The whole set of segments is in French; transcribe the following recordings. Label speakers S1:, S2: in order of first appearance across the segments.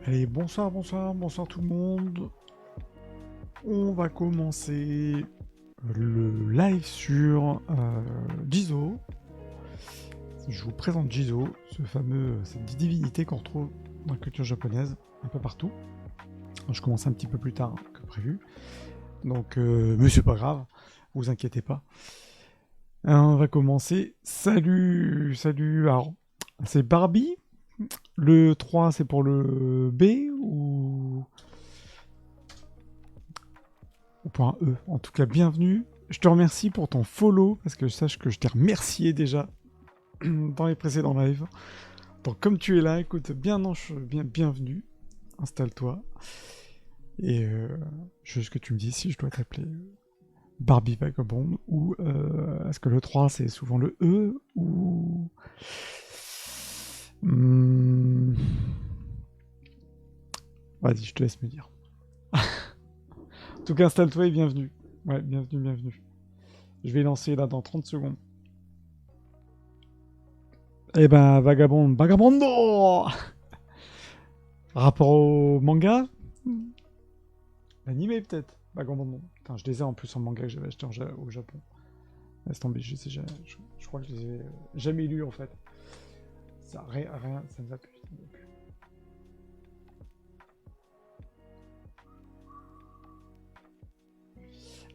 S1: Allez, bonsoir, bonsoir, bonsoir tout le monde. On va commencer le live sur Jizo. Je vous présente Jizo, cette divinité qu'on retrouve dans la culture japonaise, un peu partout. Alors, je commence un petit peu plus tard que prévu. Donc, mais c'est pas grave, vous inquiétez pas. On va commencer. Salut, salut. Alors, c'est Barbie. Le 3, c'est pour le B ou pour un E. En tout cas, bienvenue. Je te remercie pour ton follow, parce que je sache que je t'ai remercié déjà dans les précédents lives. Donc comme tu es là, écoute, bienvenue. Installe-toi. Et je veux que tu me dis si je dois t'appeler Barbie Vagabond, ou est-ce que le 3 c'est souvent le E, ou... Vas-y, je te laisse me dire. En tout cas, installe-toi et bienvenue. Ouais, bienvenue, bienvenue. Je vais lancer là dans 30 secondes. Eh ben, Vagabondo. Rapport au manga, l'animé peut-être. Vagabondo. Putain, je les ai en plus en manga que j'avais acheté au Japon. Laisse tomber, je crois que je les ai jamais lus en fait. Ça, rien, ça ne va plus.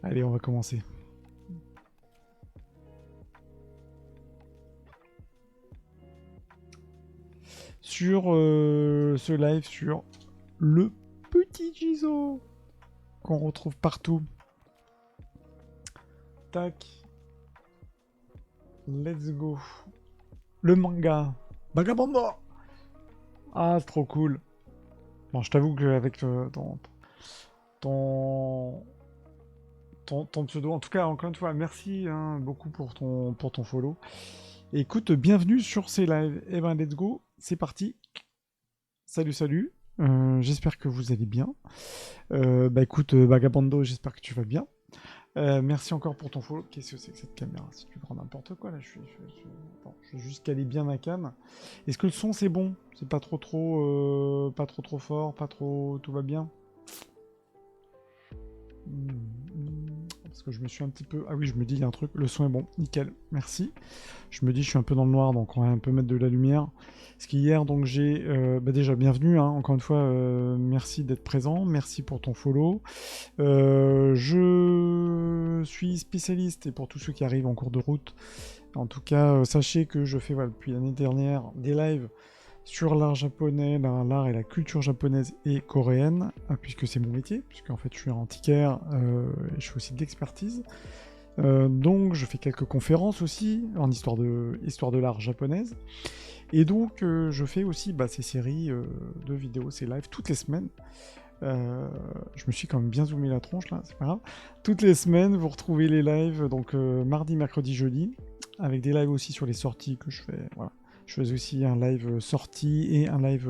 S1: Allez, on va commencer. Sur ce live sur le petit Jizo qu'on retrouve partout. Tac. Let's go. Le manga. Vagabondo. Ah, c'est trop cool. Bon, je t'avoue qu'avec ton, ton pseudo, en tout cas, encore une fois, merci hein, beaucoup pour ton follow. Et écoute, bienvenue sur ces lives. Eh ben, let's go. C'est parti. Salut, salut. J'espère que vous allez bien. Bah écoute, Vagabondo, j'espère que tu vas bien. Merci encore pour ton follow. Qu'est-ce que c'est que cette caméra? C'est du grand n'importe quoi là. Attends, je vais juste caler bien ma cam. Est-ce que le son c'est bon? C'est pas trop fort, pas trop, tout va bien? Parce que je me suis un petit peu... Ah oui, je me dis, il y a un truc, le son est bon, nickel, merci. Je me dis, je suis un peu dans le noir, donc on va un peu mettre de la lumière. Parce qu'hier, donc j'ai... déjà, bienvenue, hein, encore une fois, merci d'être présent, merci pour ton follow. Je suis spécialiste, et pour tous ceux qui arrivent en cours de route, en tout cas, sachez que je fais, voilà, depuis l'année dernière, des lives sur l'art japonais, l'art et la culture japonaise et coréenne, puisque c'est mon métier, puisque en fait je suis antiquaire et je fais aussi de l'expertise. Donc je fais quelques conférences aussi en histoire de l'art japonaise. Et donc je fais aussi ces séries de vidéos, ces lives toutes les semaines. Je me suis quand même bien zoomé la tronche là, c'est pas grave. Toutes les semaines, vous retrouvez les lives, donc mardi, mercredi, jeudi, avec des lives aussi sur les sorties que je fais. Voilà. Je fais aussi un live sortie et un live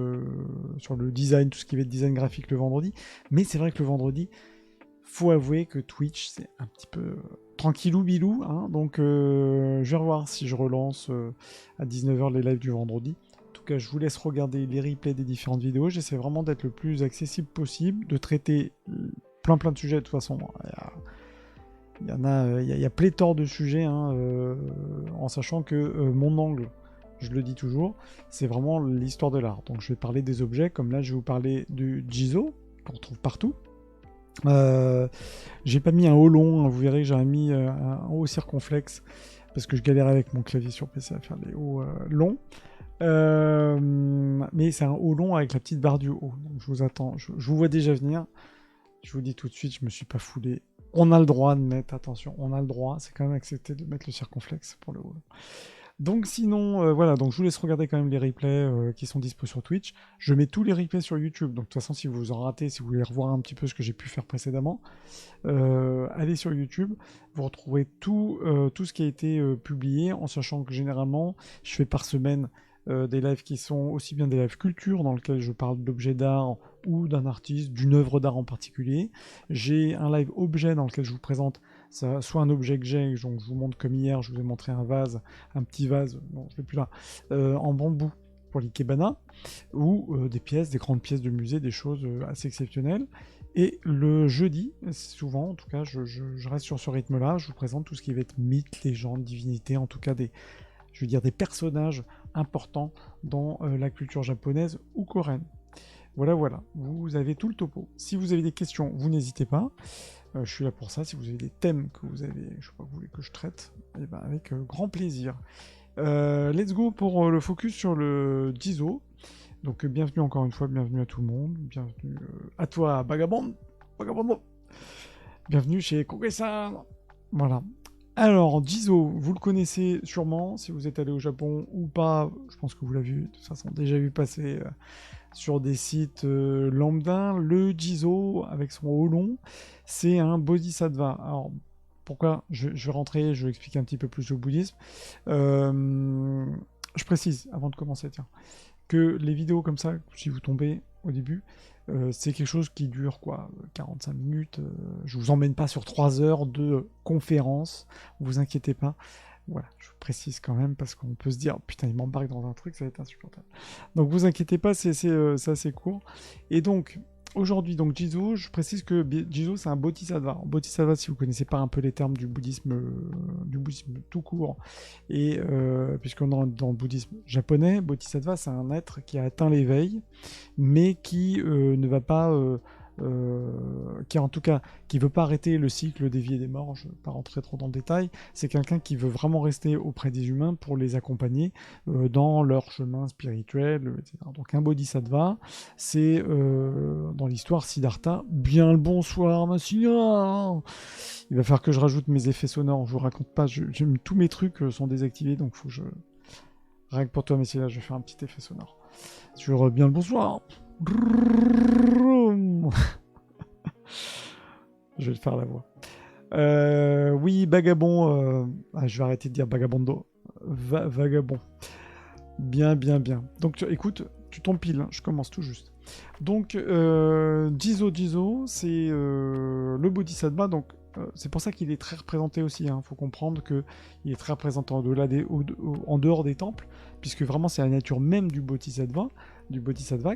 S1: sur le design, tout ce qui va être design graphique le vendredi. Mais c'est vrai que le vendredi, faut avouer que Twitch, c'est un petit peu tranquillou bilou. Hein, donc je vais revoir si je relance à 19h les lives du vendredi. En tout cas, je vous laisse regarder les replays des différentes vidéos. J'essaie vraiment d'être le plus accessible possible, de traiter plein de sujets de toute façon. Il y a pléthore de sujets, hein, en sachant que mon angle, je le dis toujours, c'est vraiment l'histoire de l'art. Donc je vais parler des objets, comme là je vais vous parler du Jizo, qu'on retrouve partout. J'ai pas mis un haut long, hein, vous verrez que j'ai mis un haut circonflexe, parce que je galère avec mon clavier sur PC à faire des hauts longs. Mais c'est un haut long avec la petite barre du haut. Donc je vous attends, je vous vois déjà venir. Je vous dis tout de suite, je me suis pas foulé. On a le droit de mettre, attention, on a le droit, c'est quand même accepté de mettre le circonflexe pour le haut. Donc sinon, voilà, donc je vous laisse regarder quand même les replays qui sont dispo sur Twitch. Je mets tous les replays sur YouTube, donc de toute façon, si vous en ratez, si vous voulez revoir un petit peu ce que j'ai pu faire précédemment, allez sur YouTube, vous retrouverez tout ce qui a été publié, en sachant que généralement, je fais par semaine des lives qui sont aussi bien des lives culture, dans lesquels je parle d'objets d'art ou d'un artiste, d'une œuvre d'art en particulier. J'ai un live objet dans lequel je vous présente soit un objet que j'ai, donc je vous montre comme hier, je vous ai montré un vase, un petit vase, non je l'ai plus là, en bambou, pour l'ikebana, ou des pièces, des grandes pièces de musée, des choses assez exceptionnelles. Et le jeudi, souvent, en tout cas, je reste sur ce rythme-là, je vous présente tout ce qui va être mythe, légende, divinité, en tout cas des personnages importants dans la culture japonaise ou coréenne. Voilà, voilà, vous avez tout le topo. Si vous avez des questions, vous n'hésitez pas. Je suis là pour ça. Si vous avez des thèmes que vous avez, je sais pas, vous voulez que je traite, eh ben avec grand plaisir. Let's go pour le focus sur le Jizo. Donc bienvenue encore une fois, bienvenue à tout le monde, bienvenue à toi Vagabond. Bienvenue chez Koge-san. Voilà. Alors, Jizo, vous le connaissez sûrement, si vous êtes allé au Japon ou pas, je pense que vous l'avez de toute façon déjà vu passer sur des sites lambda. Le Jizo, avec son haut long, c'est un bodhisattva. Alors, pourquoi je vais rentrer, je vais expliquer un petit peu plus le bouddhisme. Je précise, avant de commencer, tiens, que les vidéos comme ça, si vous tombez au début, c'est quelque chose qui dure quoi, 45 minutes. Je vous emmène pas sur 3 heures de conférence, vous inquiétez pas. Voilà, je précise quand même parce qu'on peut se dire putain, il m'embarque dans un truc, ça va être insupportable. Donc vous inquiétez pas, c'est assez court. Et donc aujourd'hui, donc Jizo, je précise que Jizo c'est un bodhisattva. Bodhisattva, si vous connaissez pas un peu les termes du bouddhisme tout court, et puisqu'on est dans le bouddhisme japonais, bodhisattva c'est un être qui a atteint l'éveil, mais qui ne va pas qui en tout cas qui veut pas arrêter le cycle des vies et des morts. Je ne vais pas rentrer trop dans le détail. C'est quelqu'un qui veut vraiment rester auprès des humains pour les accompagner dans leur chemin spirituel, etc. Donc un bodhisattva, c'est dans l'histoire Siddhartha. Bien le bonsoir, Massinia. Il va falloir que je rajoute mes effets sonores. Je vous raconte pas. Tous mes trucs sont désactivés, donc faut que je rien que pour toi, Massinia, je vais faire un petit effet sonore. Sur bien le bonsoir. Je vais le faire la voix. Oui, Vagabond. Je vais arrêter de dire Vagabondo. Vagabond. Bien, bien, bien. Donc, écoute, tu tombes pile. Hein, je commence tout juste. Donc, Jizo, c'est le Bodhisattva. Donc, c'est pour ça qu'il est très représenté aussi. Il faut comprendre qu'il est très représenté en dehors des temples, puisque vraiment, c'est la nature même du Bodhisattva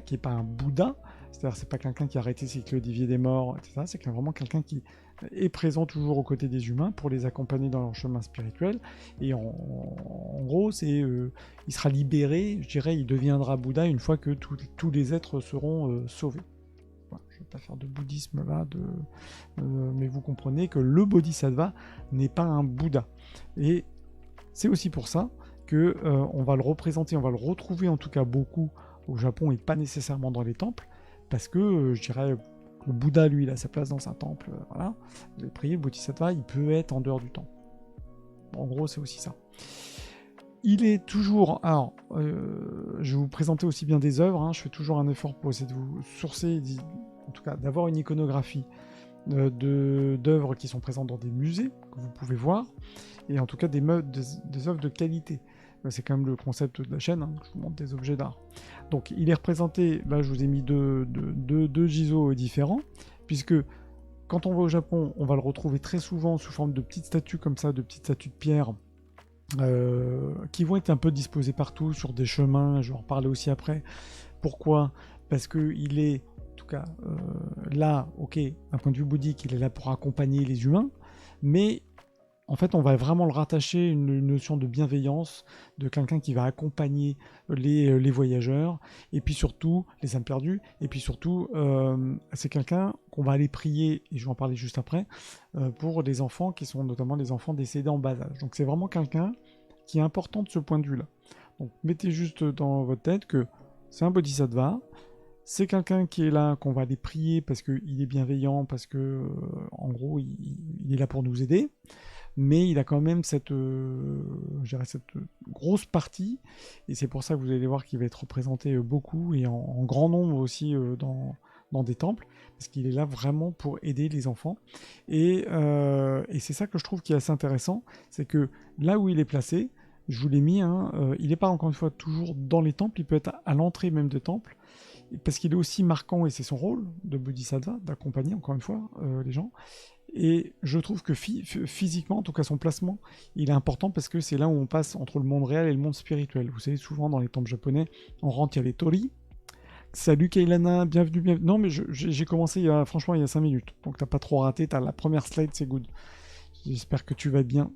S1: qui n'est pas un Bouddha. C'est-à-dire, c'est pas quelqu'un qui a arrêté le cycle des vies et des morts, etc. C'est vraiment quelqu'un qui est présent toujours aux côtés des humains pour les accompagner dans leur chemin spirituel. Et en gros, il sera libéré, je dirais, il deviendra Bouddha une fois que tous les êtres seront sauvés. Voilà, je ne vais pas faire de bouddhisme là, mais vous comprenez que le Bodhisattva n'est pas un Bouddha. Et c'est aussi pour ça que on va le représenter, on va le retrouver en tout cas beaucoup au Japon et pas nécessairement dans les temples. Parce que, je dirais, le Bouddha, lui, il a sa place dans un temple, voilà. Vous avez prié, le Bodhisattva, il peut être en dehors du temple. En gros, c'est aussi ça. Il est toujours... Alors, je vais vous présenter aussi bien des œuvres, je fais toujours un effort pour essayer de vous sourcer, en tout cas, d'avoir une iconographie d'œuvres qui sont présentes dans des musées, que vous pouvez voir, et en tout cas des œuvres de qualité. C'est quand même le concept de la chaîne, je vous montre des objets d'art. Donc il est représenté, là je vous ai mis deux Jizo différents, puisque quand on va au Japon, on va le retrouver très souvent sous forme de petites statues comme ça, de petites statues de pierre, qui vont être un peu disposées partout sur des chemins, je vais en reparler aussi après. Pourquoi ? Parce qu'il est, en tout cas, là, ok, d'un point de vue bouddhique, il est là pour accompagner les humains, mais en fait, on va vraiment le rattacher à une notion de bienveillance, de quelqu'un qui va accompagner les voyageurs, et puis surtout, les âmes perdues, et puis surtout, c'est quelqu'un qu'on va aller prier, et je vais en parler juste après, pour des enfants qui sont notamment des enfants décédés en bas âge. Donc c'est vraiment quelqu'un qui est important de ce point de vue-là. Donc mettez juste dans votre tête que c'est un bodhisattva, c'est quelqu'un qui est là, qu'on va aller prier parce qu'il est bienveillant, parce que, en gros, il est là pour nous aider. Mais il a quand même cette grosse partie, et c'est pour ça que vous allez voir qu'il va être représenté beaucoup, et en grand nombre aussi dans des temples, parce qu'il est là vraiment pour aider les enfants. Et c'est ça que je trouve qui est assez intéressant, c'est que là où il est placé, je vous l'ai mis, il n'est pas encore une fois toujours dans les temples, il peut être à l'entrée même des temples, parce qu'il est aussi marquant, et c'est son rôle de Bodhisattva, d'accompagner encore une fois les gens. Et je trouve que physiquement, en tout cas son placement, il est important parce que c'est là où on passe entre le monde réel et le monde spirituel. Vous savez, souvent dans les temples japonais, on rentre, il y a les torii. Salut Kailana, bienvenue, bienvenue. Non, mais j'ai commencé franchement il y a 5 minutes. Donc t'as pas trop raté, t'as la première slide, c'est good. J'espère que tu vas bien.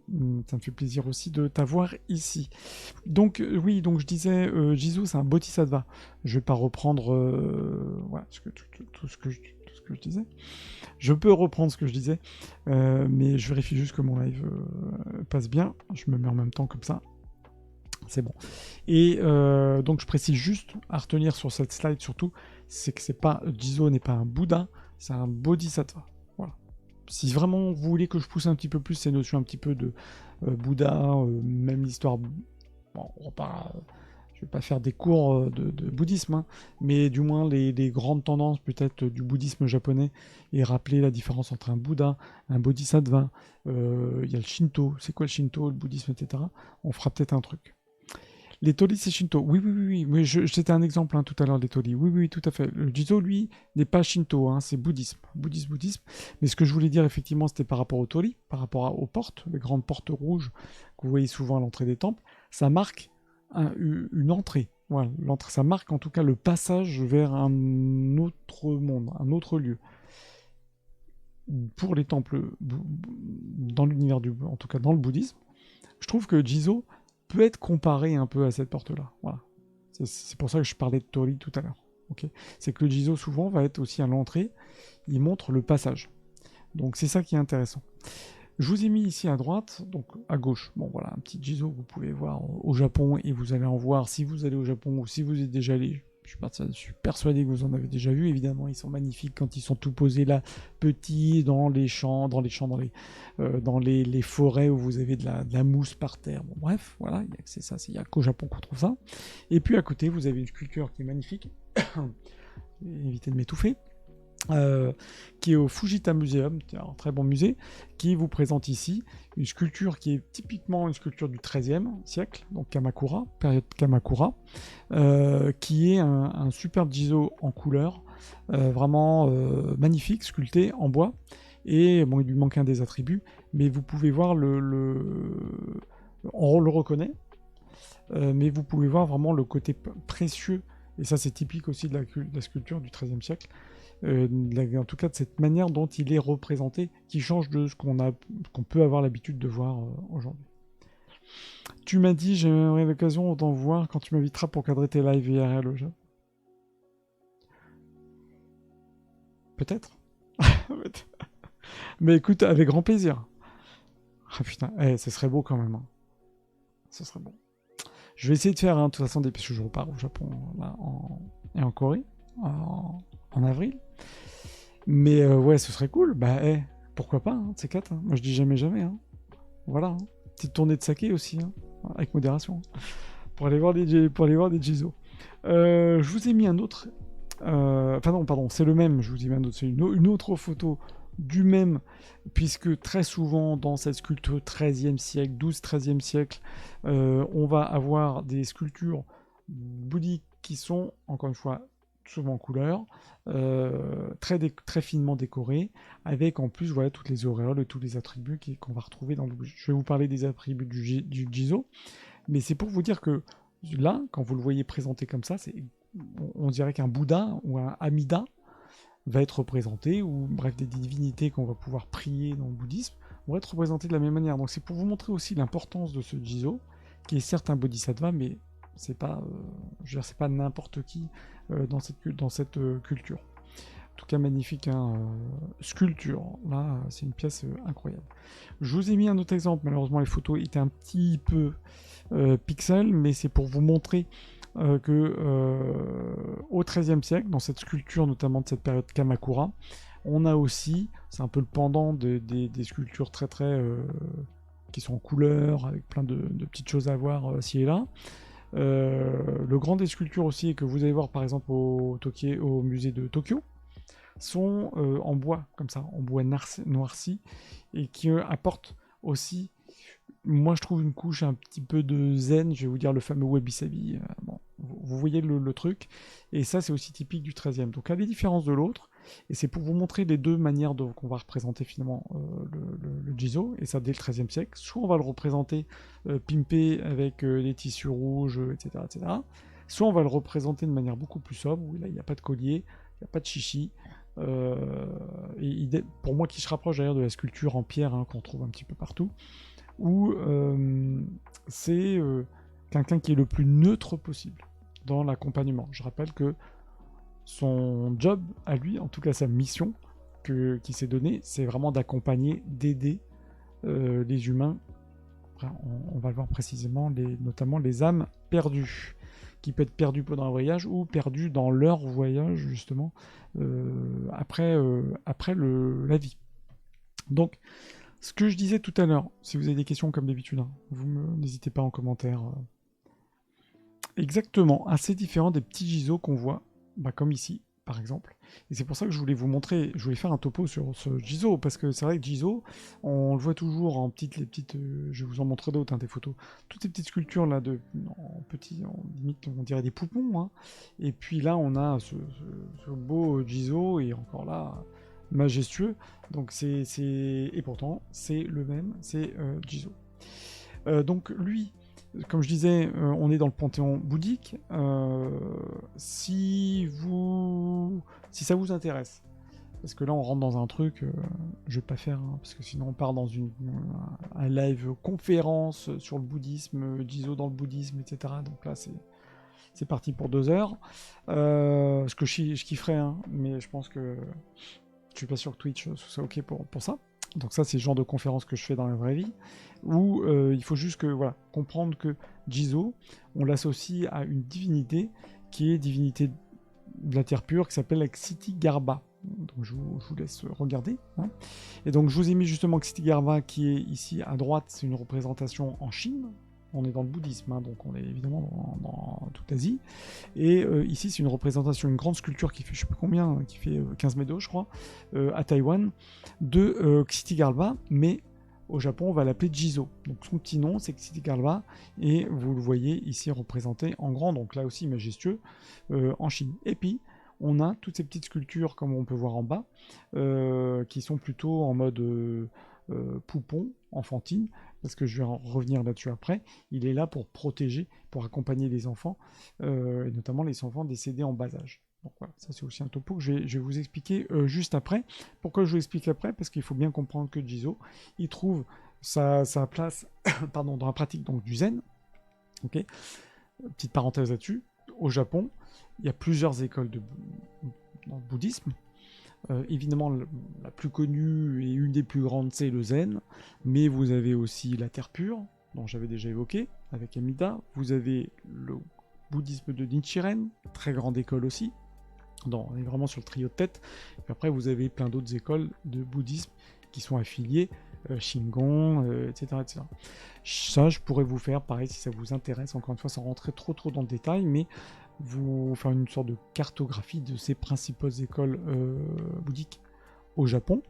S1: Ça me fait plaisir aussi de t'avoir ici. Donc oui, donc je disais, Jizo, c'est un bodhisattva. Je vais pas reprendre voilà, tout ce que je disais. Je peux reprendre ce que je disais, mais je vérifie juste que mon live passe bien. Je me mets en même temps comme ça. C'est bon. Et donc je précise juste à retenir sur cette slide surtout, c'est que c'est pas Jizo n'est pas un Bouddha, c'est un bodhisattva. Voilà. Si vraiment vous voulez que je pousse un petit peu plus ces notions un petit peu de Bouddha, même l'histoire, bon, on va pas, je vais pas faire des cours de bouddhisme, hein, mais du moins les grandes tendances peut-être du bouddhisme japonais et rappeler la différence entre un Bouddha, un bodhisattva, il y a le Shinto, c'est quoi le Shinto, le bouddhisme, etc. On fera peut-être un truc. Les torii, c'est Shinto. Oui, oui, oui, oui. C'était un exemple hein, tout à l'heure, les torii. Oui, oui, tout à fait. Le Jizo, lui, n'est pas Shinto, hein, c'est bouddhisme. Bouddhisme. Mais ce que je voulais dire, effectivement, c'était par rapport aux torii, par rapport aux portes, les grandes portes rouges que vous voyez souvent à l'entrée des temples. Ça marque une entrée. Voilà, ça marque en tout cas le passage vers un autre monde, un autre lieu. Pour les temples, dans l'univers en tout cas dans le bouddhisme, je trouve que Jizo peut être comparé un peu à cette porte-là. Voilà. C'est pour ça que je parlais de torii tout à l'heure. Okay, c'est que le Jizo souvent va être aussi à l'entrée, il montre le passage. Donc c'est ça qui est intéressant. Je vous ai mis ici à droite, donc à gauche, bon voilà, un petit Jizo que vous pouvez voir au Japon et vous allez en voir si vous allez au Japon ou si vous êtes déjà allé. Je suis persuadé que vous en avez déjà vu, évidemment, ils sont magnifiques quand ils sont tout posés là, petits, dans les forêts où vous avez de la mousse par terre. Bon, bref, voilà, c'est ça, il n'y a qu'au Japon qu'on trouve ça. Et puis à côté, vous avez une sculpture qui est magnifique, évitez de m'étouffer, qui est au Fujita Museum, un très bon musée, qui vous présente ici une sculpture qui est typiquement une sculpture du XIIIe siècle, donc Kamakura, période Kamakura, qui est un superbe Jizo en couleur, vraiment magnifique, sculpté en bois, et bon, il lui manque un des attributs, mais vous pouvez voir on le reconnaît, mais vous pouvez voir vraiment le côté précieux, et ça c'est typique aussi de la sculpture du XIIIe siècle, en tout cas de cette manière dont il est représenté, qui change de ce qu'on peut avoir l'habitude de voir aujourd'hui. Tu m'as dit, j'aimerais l'occasion d'en voir quand tu m'inviteras pour cadrer tes lives IRL au Japon. Peut-être. Mais écoute, avec grand plaisir. Ah putain, ce serait beau quand même. Hein. Ce serait beau. Je vais essayer de faire, hein, de toute façon, parce que je repars au Japon là, et en Corée en avril. Mais ouais, ce serait cool. Bah, pourquoi pas, hein, ces quatre. Hein. Moi, je dis jamais, jamais. Hein. Voilà. Hein. Petite tournée de saké aussi, hein, avec modération. Pour aller voir des Jizo. Je vous ai mis un autre. Enfin, non, pardon, c'est le même. Je vous ai mis un autre. C'est une autre photo du même, puisque très souvent, dans cette sculpture 13e siècle, 12-13e siècle, on va avoir des sculptures bouddhiques qui sont, encore une fois, souvent en couleur, très finement décorées, avec en plus voilà, toutes les auréoles et tous les attributs qu'on va retrouver dans le... Je vais vous parler des attributs du Jizo, mais c'est pour vous dire que là, quand vous le voyez présenté comme ça, on dirait qu'un Bouddha ou un Amida va être représenté, ou bref, des divinités qu'on va pouvoir prier dans le bouddhisme vont être représentées de la même manière. Donc c'est pour vous montrer aussi l'importance de ce Jizo, qui est certes un bodhisattva, mais c'est pas, c'est pas n'importe qui dans cette culture. En tout cas, magnifique hein, sculpture. Là, c'est une pièce incroyable. Je vous ai mis un autre exemple. Malheureusement, les photos étaient un petit peu pixel, mais c'est pour vous montrer que au XIIIe siècle, dans cette sculpture, notamment de cette période Kamakura, on a aussi, c'est un peu le pendant des sculptures très qui sont en couleur, avec plein de petites choses à voir ci et là. Le grand des sculptures aussi, que vous allez voir par exemple au musée de Tokyo, sont en bois, comme ça, en bois noirci, et qui apportent aussi, moi je trouve, une couche un petit peu de zen, je vais vous dire le fameux wabi-sabi. Bon, vous voyez le truc, et ça c'est aussi typique du XIIIe. Donc à la différence de l'autre, Et c'est pour vous montrer les deux manières qu'on va représenter finalement le Jizo, et ça dès le XIIIe siècle. Soit on va le représenter pimpé avec les tissus rouges, etc., etc. Soit on va le représenter de manière beaucoup plus sobre, où là il n'y a pas de collier, il n'y a pas de chichi. Pour moi qui se rapproche d'ailleurs de la sculpture en pierre qu'on trouve un petit peu partout, où c'est quelqu'un qui est le plus neutre possible dans l'accompagnement. Je rappelle que son job à lui, en tout cas sa mission qui s'est donnée, c'est vraiment d'accompagner, d'aider les humains. On va le voir précisément, notamment les âmes perdues, qui peuvent être perdues pendant un voyage ou perdues dans leur voyage justement après la vie. Donc, ce que je disais tout à l'heure, si vous avez des questions comme d'habitude, n'hésitez pas en commentaire. Exactement, assez différent des petits Jizo qu'on voit, comme ici, par exemple. Et c'est pour ça que je voulais vous montrer, je voulais faire un topo sur ce Jizo, parce que c'est vrai que Jizo, on le voit toujours en petites, je vais vous en montrer d'autres, des photos, toutes ces petites sculptures là, limite on dirait des poupons, et puis là on a ce beau Jizo, et encore là, majestueux, donc et pourtant c'est le même, c'est Jizo. Donc lui, comme je disais, on est dans le panthéon bouddhique. Si ça vous intéresse, parce que là on rentre dans un truc, je vais pas faire, parce que sinon on part dans un live conférence sur le bouddhisme, Jizo dans le bouddhisme, etc. Donc là c'est parti pour 2 heures. Ce que je kifferais, mais je pense que je suis pas sûr que Twitch soit ok pour ça. Donc ça, c'est le genre de conférence que je fais dans la vraie vie, où il faut juste comprendre que Jizo, on l'associe à une divinité qui est divinité de la terre pure, qui s'appelle Ksitigarbha. Donc je vous laisse regarder. Et donc je vous ai mis justement Ksitigarbha qui est ici à droite, c'est une représentation en Chine. On est dans le bouddhisme, donc on est évidemment dans toute l'Asie. Et ici, c'est une représentation, une grande sculpture qui fait, je sais pas combien, qui fait 15 mètres de haut, je crois, à Taïwan, de Ksitigarbha, mais au Japon, on va l'appeler Jizo. Donc son petit nom, c'est Ksitigarbha, et vous le voyez ici représenté en grand, donc là aussi majestueux, en Chine. Et puis, on a toutes ces petites sculptures, comme on peut voir en bas, qui sont plutôt en mode poupon, enfantine, parce que je vais en revenir là-dessus après. Il est là pour protéger, pour accompagner les enfants, et notamment les enfants décédés en bas âge. Donc voilà, ça c'est aussi un topo que je vais vous expliquer juste après. Pourquoi je vous explique après? Parce qu'il faut bien comprendre que Jizo, il trouve sa place dans la pratique donc, du zen. Okay, petite parenthèse là-dessus. Au Japon, il y a plusieurs écoles dans le bouddhisme. Évidemment, la plus connue et une des plus grandes, c'est le zen, mais vous avez aussi la terre pure, dont j'avais déjà évoqué, avec Amida. Vous avez le bouddhisme de Nichiren, très grande école aussi. On est vraiment sur le trio de tête. Et puis après, vous avez plein d'autres écoles de bouddhisme qui sont affiliées, Shingon, etc., etc. Ça, je pourrais vous faire, pareil, si ça vous intéresse, encore une fois, sans rentrer trop dans le détail, mais vous faire une sorte de cartographie de ces principales écoles bouddhiques au Japon.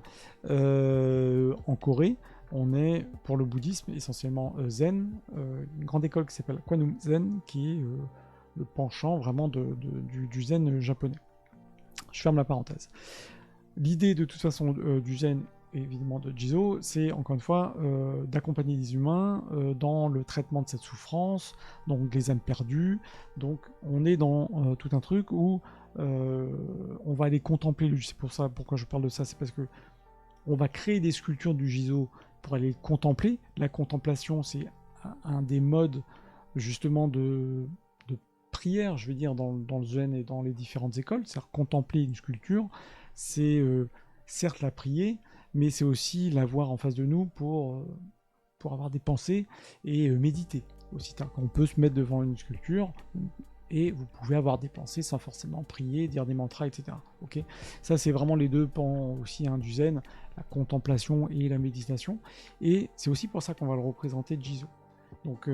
S1: En Corée, on est pour le bouddhisme essentiellement zen, une grande école qui s'appelle Kwanum Zen, qui est le penchant vraiment du zen japonais. Je ferme la parenthèse. L'idée de toute façon du zen, évidemment de Jizo, c'est encore une fois d'accompagner les humains dans le traitement de cette souffrance, donc les âmes perdues. Donc on est dans tout un truc où on va aller contempler. C'est pour ça, pourquoi je parle de ça, c'est parce que on va créer des sculptures du Jizo pour aller contempler. La contemplation, c'est un des modes justement de prière, je veux dire, dans le zen et dans les différentes écoles. C'est-à-dire contempler une sculpture, c'est certes la prier, mais c'est aussi la voir en face de nous pour avoir des pensées et méditer aussi. On peut se mettre devant une sculpture et vous pouvez avoir des pensées sans forcément prier, dire des mantras, etc. Okay, ça, c'est vraiment les deux pans aussi du zen, la contemplation et la méditation. Et c'est aussi pour ça qu'on va le représenter Jizo. Donc,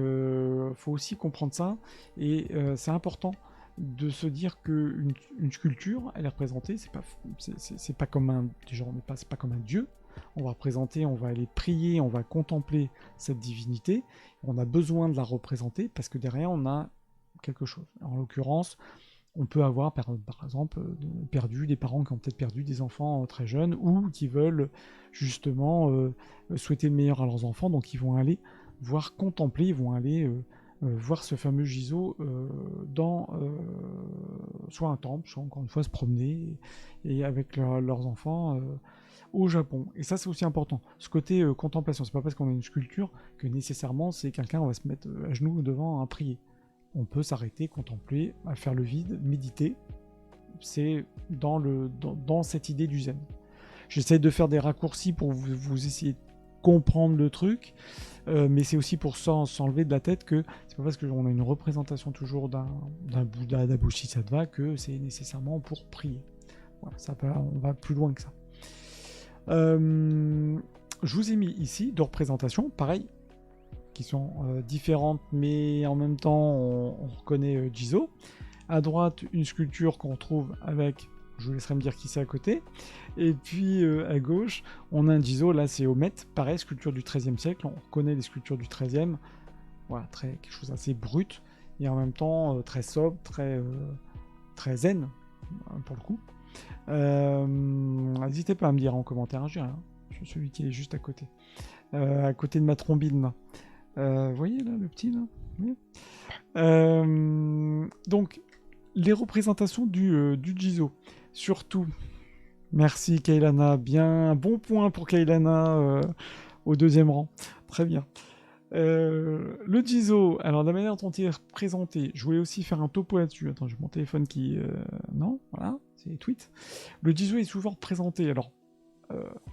S1: faut aussi comprendre ça. Et c'est important de se dire qu'une sculpture, elle est représentée, c'est pas comme un, déjà, c'est pas comme un dieu. On va représenter, on va aller prier, on va contempler cette divinité. On a besoin de la représenter parce que derrière, on a quelque chose. En l'occurrence, On peut avoir, par exemple, des parents qui ont peut-être perdu des enfants très jeunes ou qui veulent justement souhaiter le meilleur à leurs enfants, donc ils vont aller voir, contempler, ils vont aller voir ce fameux Jizo dans soit un temple, soit encore une fois se promener et avec leurs enfants au Japon. Et ça, c'est aussi important. Ce côté contemplation, c'est pas parce qu'on a une sculpture que nécessairement c'est quelqu'un on va se mettre à genoux devant à prier. On peut s'arrêter, contempler, à faire le vide, méditer. C'est dans cette idée du zen. J'essaie de faire des raccourcis pour vous essayer de comprendre le truc, mais c'est aussi pour s'enlever de la tête que c'est pas parce qu'on a une représentation toujours d'un Bouddha, d'un Bodhisattva que c'est nécessairement pour prier. Voilà, on va plus loin que ça. Je vous ai mis ici deux représentations, pareil, qui sont différentes, mais en même temps, on reconnaît Jizo. À droite, une sculpture qu'on retrouve avec, je vous laisserai me dire qui c'est à côté. Et puis à gauche, on a un Jizo, là c'est au Met, pareil, sculpture du XIIIe siècle. On reconnaît les sculptures du XIIIe, voilà, quelque chose assez brut, et en même temps très sobre, très zen, pour le coup. N'hésitez pas à me dire en commentaire, je suis celui qui est juste à côté de ma trombine là. Vous voyez là le petit là, oui. Donc les représentations du Jizo, surtout. Merci Kailana, bien bon point pour Kailana au deuxième rang, très bien. Le Jizo, alors la manière dont il est représenté, je voulais aussi faire un topo là-dessus. Attends, j'ai mon téléphone qui... non, voilà, c'est les tweets. Le Jizo est souvent représenté, alors,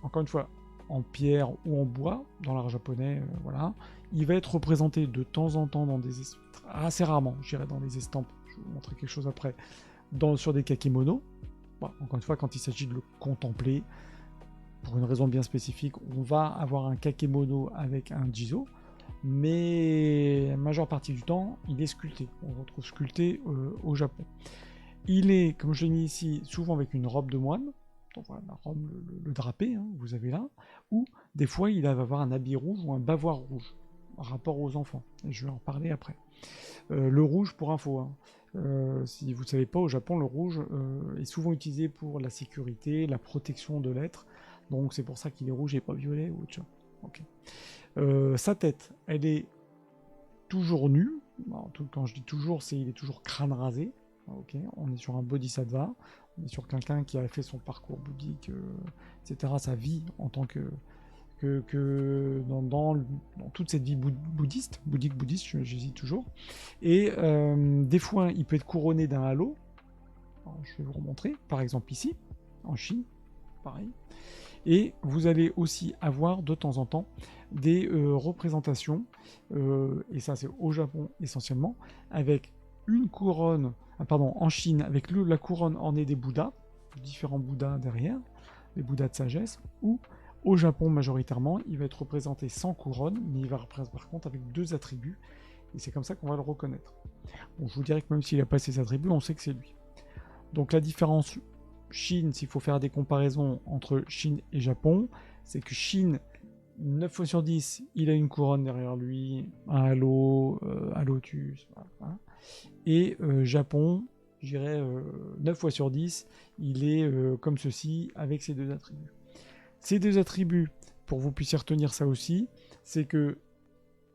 S1: encore une fois, en pierre ou en bois, dans l'art japonais, voilà. Il va être représenté de temps en temps dans des... assez rarement, je dirais, dans des estampes. Je vais vous montrer quelque chose après. Sur des kakemonos. Bon, encore une fois, quand il s'agit de le contempler, pour une raison bien spécifique, on va avoir un kakemono avec un Jizo. Mais la majeure partie du temps, il est sculpté. On le retrouve sculpté au Japon. Il est, comme je l'ai mis ici, souvent avec une robe de moine. Donc voilà, la robe, le drapé, hein, vous avez là. Ou des fois, il va avoir un habit rouge ou un bavoir rouge, en rapport aux enfants. Et je vais en parler après. Le rouge, pour info, hein. Si vous ne savez pas, au Japon, le rouge est souvent utilisé pour la sécurité, la protection de l'être. Donc c'est pour ça qu'il est rouge et pas violet ou autre chose. Okay. Sa tête, elle est toujours nue. Alors, quand je dis toujours, il est toujours crâne rasé. Okay. On est sur un bodhisattva. On est sur quelqu'un qui a fait son parcours bouddhique, etc., sa vie en tant que dans toute cette vie bouddhiste, j'hésite toujours. Et des fois, il peut être couronné d'un halo. Alors, je vais vous remontrer, par exemple ici, en Chine, pareil. Et vous allez aussi avoir de temps en temps des représentations, et ça c'est au Japon essentiellement, avec une couronne, en Chine, avec la couronne ornée des Bouddhas, différents Bouddhas derrière, les Bouddhas de sagesse, ou au Japon majoritairement, il va être représenté sans couronne, mais il va représenter par contre avec deux attributs, et c'est comme ça qu'on va le reconnaître. Bon, je vous dirais que même s'il n'a pas ces attributs, on sait que c'est lui. Donc la différence Chine, s'il faut faire des comparaisons entre Chine et Japon, c'est que Chine, 9 fois sur 10, il a une couronne derrière lui, un halo, un lotus, voilà. Et Japon, je dirais 9 fois sur 10, il est comme ceci, avec ces deux attributs. Ces deux attributs, pour que vous puissiez retenir ça aussi, c'est que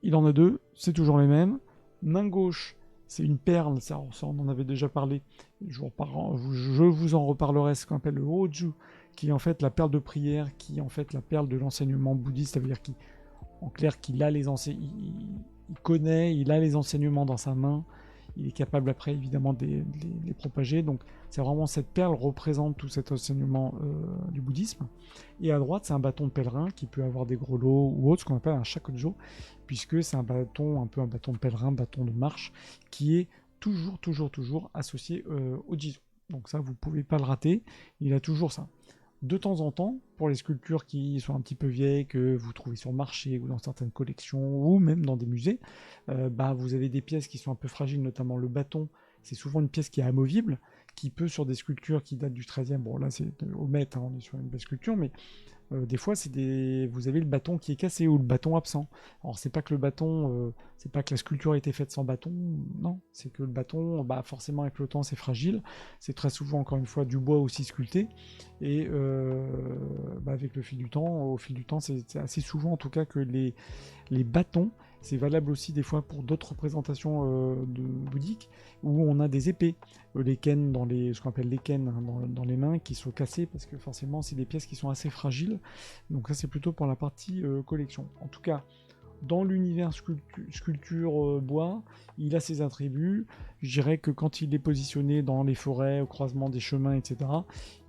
S1: il en a deux, c'est toujours les mêmes. Main gauche, c'est une perle, ça on en avait déjà parlé, je vous en reparlerai, ce qu'on appelle le Hoju, qui est en fait la perle de prière, qui est en fait la perle de l'enseignement bouddhiste, ça veut dire en clair qu'il a il connaît, il a les enseignements dans sa main, il est capable après évidemment de les propager, donc c'est vraiment cette perle représente tout cet enseignement du bouddhisme. Et à droite, c'est un bâton de pèlerin qui peut avoir des grelots ou autre, ce qu'on appelle un shakujo, puisque c'est un bâton de pèlerin, bâton de marche, qui est toujours associé au Jizo. Donc ça, vous pouvez pas le rater, il a toujours ça. De temps en temps, pour les sculptures qui sont un petit peu vieilles, que vous trouvez sur le marché ou dans certaines collections, ou même dans des musées, vous avez des pièces qui sont un peu fragiles, notamment le bâton, c'est souvent une pièce qui est amovible, qui peut sur des sculptures qui datent du 13e, bon là c'est au mètre, hein, on est sur une belle sculpture, mais des fois vous avez le bâton qui est cassé ou le bâton absent. Alors c'est pas que le bâton, c'est pas que la sculpture a été faite sans bâton, non, c'est que le bâton, bah, forcément avec le temps c'est fragile, c'est très souvent encore une fois du bois aussi sculpté, et bah, avec le fil du temps, au fil du temps c'est assez souvent en tout cas que les bâtons, c'est valable aussi des fois pour d'autres représentations bouddhiques où on a des épées, les ken ce qu'on appelle les ken hein, dans les mains qui sont cassés parce que forcément c'est des pièces qui sont assez fragiles. Donc ça c'est plutôt pour la partie collection. En tout cas, dans l'univers sculpture bois, il a ses attributs. Je dirais que quand il est positionné dans les forêts, au croisement des chemins, etc.,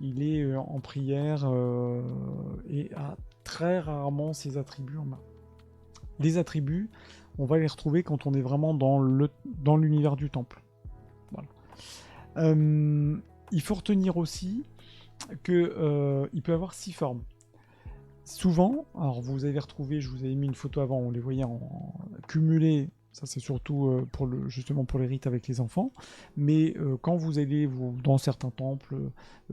S1: il est en prière et a très rarement ses attributs en main. Les attributs, on va les retrouver quand on est vraiment dans l'univers du temple. Voilà. Il faut retenir aussi qu'il peut avoir 6 formes. Souvent, alors vous avez retrouvé, je vous avais mis une photo avant, on les voyait en cumulé, ça c'est surtout justement pour les rites avec les enfants, mais quand vous allez dans certains temples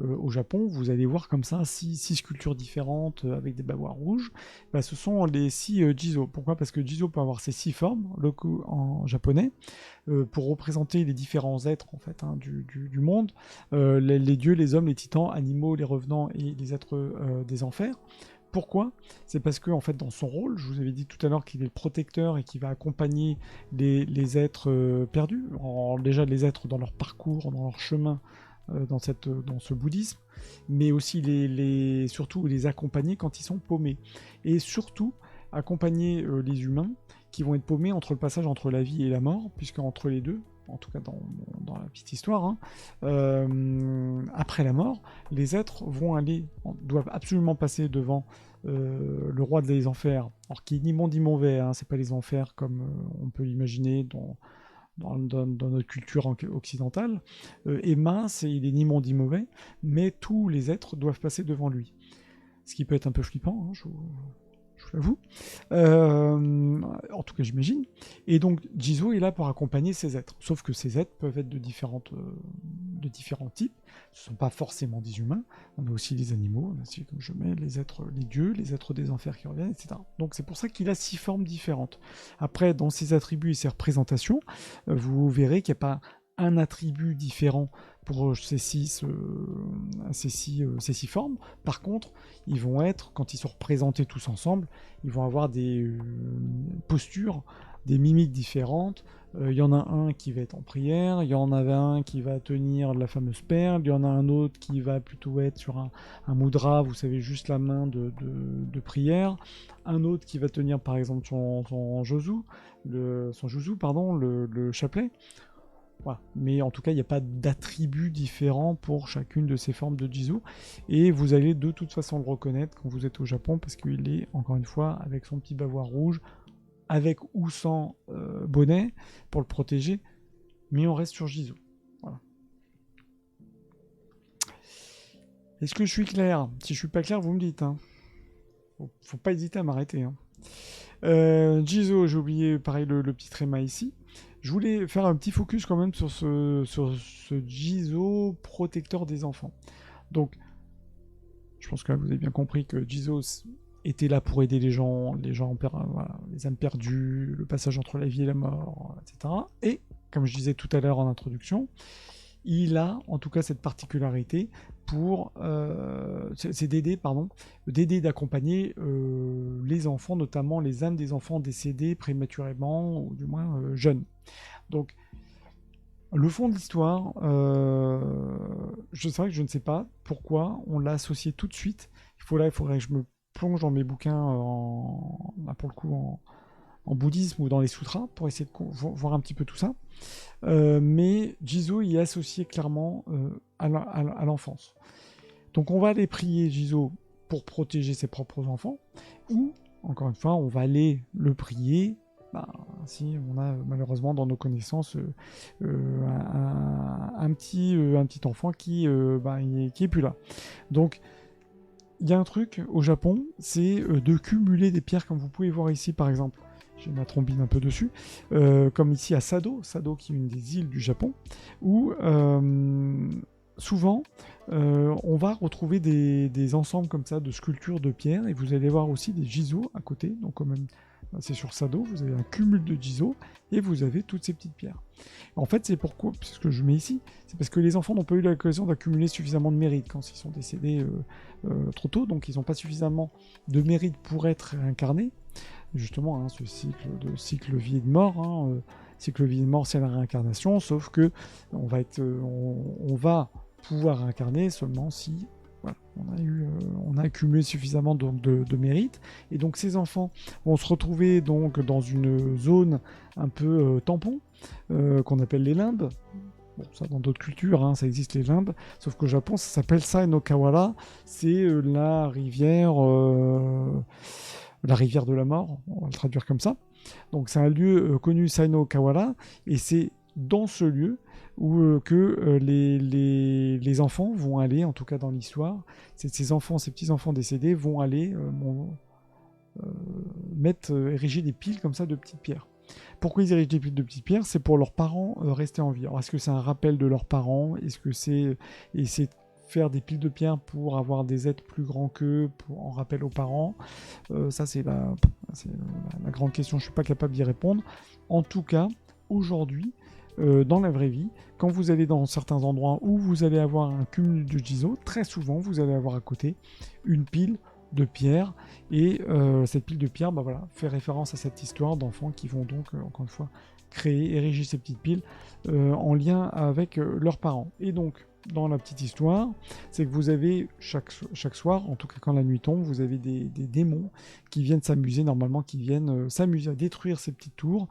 S1: au Japon, vous allez voir comme ça 6 sculptures différentes avec des bavoirs rouges, bah, ce sont les 6 Jizo. Pourquoi ? Parce que Jizo peut avoir ces 6 formes, en japonais, pour représenter les différents êtres en fait, hein, du monde, les dieux, les hommes, les titans, animaux, les revenants et les êtres des enfers. Pourquoi ? C'est parce que en fait, dans son rôle, je vous avais dit tout à l'heure qu'il est le protecteur et qu'il va accompagner les êtres perdus, déjà les êtres dans leur parcours, dans leur chemin, dans ce bouddhisme, mais aussi surtout les accompagner quand ils sont paumés. Et surtout, accompagner les humains qui vont être paumés entre le passage entre la vie et la mort, puisque entre les deux, en tout cas dans la petite histoire, hein, après la mort, les êtres doivent absolument passer devant le roi des enfers, alors qui est ni bon ni mauvais, hein, c'est pas les enfers comme on peut l'imaginer dans notre culture occidentale. Emma, il est ni bon ni mauvais, mais tous les êtres doivent passer devant lui. Ce qui peut être un peu flippant, hein, je vous l'avoue. En tout cas, j'imagine. Et donc, Jizo est là pour accompagner ces êtres. Sauf que ces êtres peuvent être de différents types. Ce ne sont pas forcément des humains. On a aussi les animaux, on a aussi, comme je mets, les êtres, les dieux, les êtres des enfers qui reviennent, etc. Donc, c'est pour ça qu'il a 6 formes différentes. Après, dans ses attributs et ses représentations, vous verrez qu'il n'y a pas un attribut différent pour ces six formes. Par contre, ils vont être, quand ils sont représentés tous ensemble, ils vont avoir des postures, des mimiques différentes. Il y en a un qui va être en prière, il y en a un qui va tenir la fameuse perle, il y en a un autre qui va plutôt être sur un mudra, vous savez, juste la main de prière, un autre qui va tenir par exemple son juzu, le chapelet. Voilà. Mais en tout cas, il n'y a pas d'attributs différents pour chacune de ces formes de Jizo. Et vous allez de toute façon le reconnaître quand vous êtes au Japon, parce qu'il est, encore une fois, avec son petit bavoir rouge, avec ou sans bonnet, pour le protéger. Mais on reste sur Jizo. Voilà. Est-ce que je suis clair ? Si je suis pas clair, vous me dites. Hein. Faut pas hésiter à m'arrêter. Hein. Jizo, j'ai oublié, pareil, le petit tréma ici. Je voulais faire un petit focus quand même sur ce Jizo protecteur des enfants. Donc, je pense que là, vous avez bien compris que Jizo était là pour aider les gens voilà, les âmes perdues, le passage entre la vie et la mort, etc. Et, comme je disais tout à l'heure en introduction, il a en tout cas cette particularité c'est d'aider, d'accompagner les enfants, notamment les âmes des enfants décédés prématurément, ou du moins jeunes. Donc, le fond de l'histoire, c'est vrai que je ne sais pas pourquoi on l'a associé tout de suite. Il faudrait que je me plonge dans mes bouquins, pour le coup, en bouddhisme ou dans les sutras, pour essayer de voir un petit peu tout ça. Mais Jizo y est associé clairement à l'enfance. Donc on va aller prier Jizo pour protéger ses propres enfants, ou, encore une fois, on va aller le prier si on a malheureusement dans nos connaissances un petit enfant qui est plus là. Donc il y a un truc au Japon, c'est de cumuler des pierres, comme vous pouvez voir ici par exemple. J'ai ma trombine un peu dessus, comme ici à Sado qui est une des îles du Japon, où souvent, on va retrouver des ensembles comme ça de sculptures de pierre, et vous allez voir aussi des jizo à côté, donc quand même, c'est sur Sado, vous avez un cumul de jizo, et vous avez toutes ces petites pierres. En fait, c'est pourquoi, c'est ce que je mets ici, c'est parce que les enfants n'ont pas eu l'occasion d'accumuler suffisamment de mérite quand ils sont décédés trop tôt, donc ils n'ont pas suffisamment de mérite pour être réincarnés. Justement, hein, ce cycle vie et de mort, hein, cycle vie et de mort, c'est la réincarnation, sauf que on va pouvoir réincarner seulement si voilà, on a accumulé suffisamment de mérite. Et donc ces enfants vont se retrouver donc dans une zone un peu tampon, qu'on appelle les limbes. Bon, ça dans d'autres cultures, hein, ça existe les limbes, sauf qu'au Japon ça s'appelle Sai no Kawara, c'est la rivière de la mort, on va le traduire comme ça. Donc c'est un lieu connu, Sai no Kawara, et c'est dans ce lieu où les enfants vont aller, en tout cas dans l'histoire, ces petits-enfants décédés vont aller ériger des piles comme ça de petites pierres. Pourquoi ils érigent des piles de petites pierres? C'est pour leurs parents rester en vie. Alors est-ce que c'est un rappel de leurs parents? Est-ce que c'est faire des piles de pierres pour avoir des êtres plus grands qu'eux, en rappel aux parents? Ça c'est la grande question, je ne suis pas capable d'y répondre. En tout cas, aujourd'hui, dans la vraie vie, quand vous allez dans certains endroits où vous allez avoir un cumul de jizo, très souvent vous allez avoir à côté une pile de pierres, et cette pile de pierres fait référence à cette histoire d'enfants qui vont donc, encore une fois, ériger ces petites piles en lien avec leurs parents. Et donc, dans la petite histoire, c'est que vous avez chaque soir, en tout cas quand la nuit tombe, vous avez des démons qui viennent s'amuser, normalement qui viennent s'amuser à détruire ces petites tours,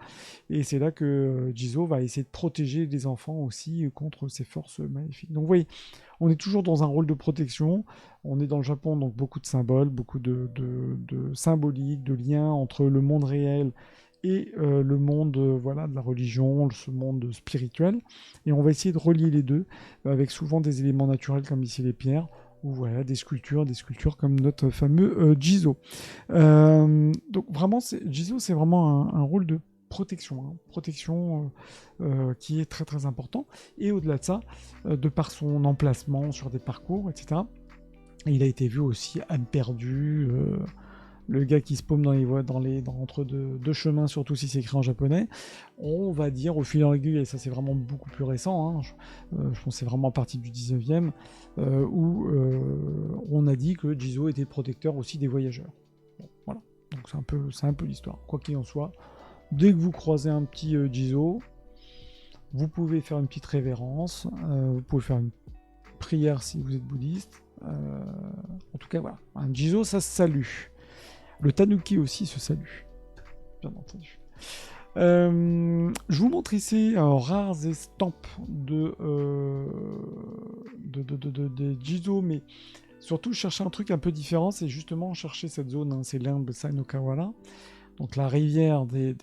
S1: et c'est là que Jizo va essayer de protéger les enfants aussi contre ces forces maléfiques. Donc vous voyez, on est toujours dans un rôle de protection, on est dans le Japon, donc beaucoup de symboles, beaucoup de symboliques, de liens entre le monde réel et le monde de la religion, ce monde spirituel. Et on va essayer de relier les deux avec souvent des éléments naturels comme ici les pierres, ou voilà, des sculptures comme notre fameux Jizo. Donc vraiment, Jizo, c'est vraiment un rôle de protection, qui est très très important. Et au-delà de ça, de par son emplacement sur des parcours, etc., il a été vu aussi âme perdue, le gars qui se paume entre deux chemins, surtout si c'est écrit en japonais. On va dire au fil en aiguille, et ça c'est vraiment beaucoup plus récent, hein, je pense que c'est vraiment à partir du 19e, où on a dit que Jizo était protecteur aussi des voyageurs. Bon, voilà, donc c'est un peu l'histoire. Quoi qu'il en soit, dès que vous croisez un petit Jizo, vous pouvez faire une petite révérence, vous pouvez faire une prière si vous êtes bouddhiste. En tout cas, voilà. Un Jizo, ça se salue. Le Tanuki aussi se salue. Bien entendu. Je vous montre ici rares estampes de Jizo, mais surtout chercher un truc un peu différent, c'est justement chercher cette zone, hein, c'est l'Inde Sai no Kawara, donc la rivière de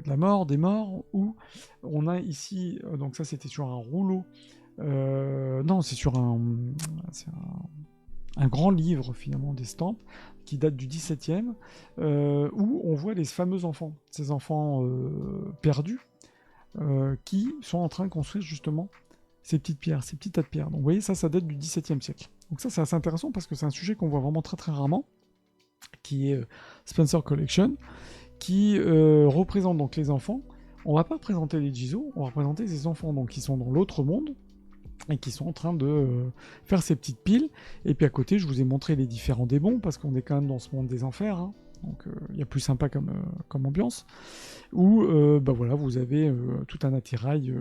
S1: la mort, des morts, où on a ici, donc ça c'était sur un rouleau, non c'est sur un grand livre finalement d'estampes qui date du 17e, où on voit les fameux enfants, ces enfants perdus, qui sont en train de construire justement ces petites pierres, ces petits tas de pierres. Donc vous voyez, ça date du 17e siècle. Donc ça c'est assez intéressant parce que c'est un sujet qu'on voit vraiment très très rarement, qui est Spencer Collection, qui représente donc les enfants. On va pas représenter les Jizo, on va représenter ces enfants donc qui sont dans l'autre monde, et qui sont en train de faire ces petites piles. Et puis à côté, je vous ai montré les différents démons, parce qu'on est quand même dans ce monde des enfers, hein. Donc il y a plus sympa comme ambiance, où voilà, vous avez tout un attirail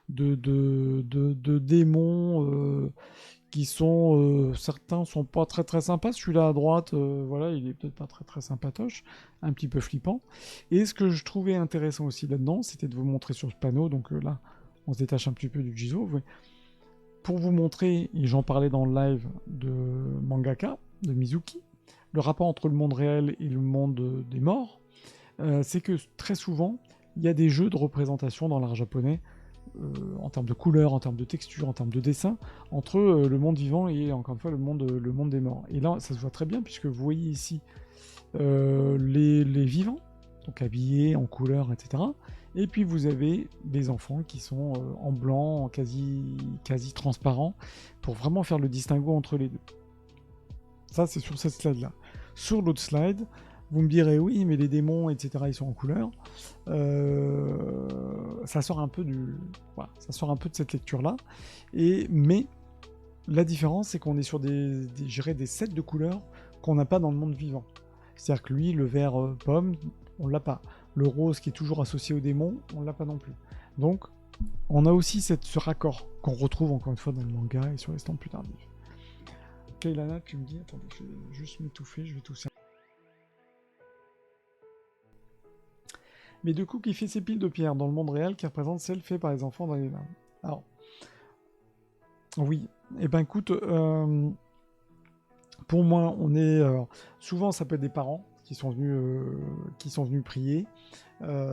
S1: de démons qui sont... certains sont pas très très sympas. Celui-là à droite, voilà, il est peut-être pas très très sympatoche, un petit peu flippant. Et ce que je trouvais intéressant aussi là-dedans, c'était de vous montrer sur ce panneau, donc là, on se détache un petit peu du Jizo, pour vous montrer, et j'en parlais dans le live de Mangaka, de Mizuki, le rapport entre le monde réel et le monde des morts, c'est que très souvent, il y a des jeux de représentation dans l'art japonais, en termes de couleurs, en termes de texture, en termes de dessin, entre le monde vivant et, encore une fois, le monde des morts. Et là, ça se voit très bien, puisque vous voyez ici les vivants, donc habillés en couleurs, etc., Et puis vous avez des enfants qui sont en blanc, en quasi transparent, pour vraiment faire le distinguo entre les deux. Ça, c'est sur cette slide-là. Sur l'autre slide, vous me direz, oui, mais les démons, etc., ils sont en couleur. Ça sort un peu voilà, ça sort un peu de cette lecture-là. Mais la différence, c'est qu'on est sur des sets de couleurs qu'on n'a pas dans le monde vivant. C'est-à-dire que lui, le vert pomme, on l'a pas. Le rose qui est toujours associé au démon, on l'a pas non plus. Donc, on a aussi ce raccord qu'on retrouve encore une fois dans le manga et sur les stands plus tardifs. Kailana, tu me dis, attendez, je vais juste m'étouffer, je vais tousser. Mais du coup, qui fait ces piles de pierres dans le monde réel qui représentent celles faites par les enfants dans les larmes. Alors, oui, et ben écoute, pour moi, on est souvent ça peut être des parents qui sont venus prier,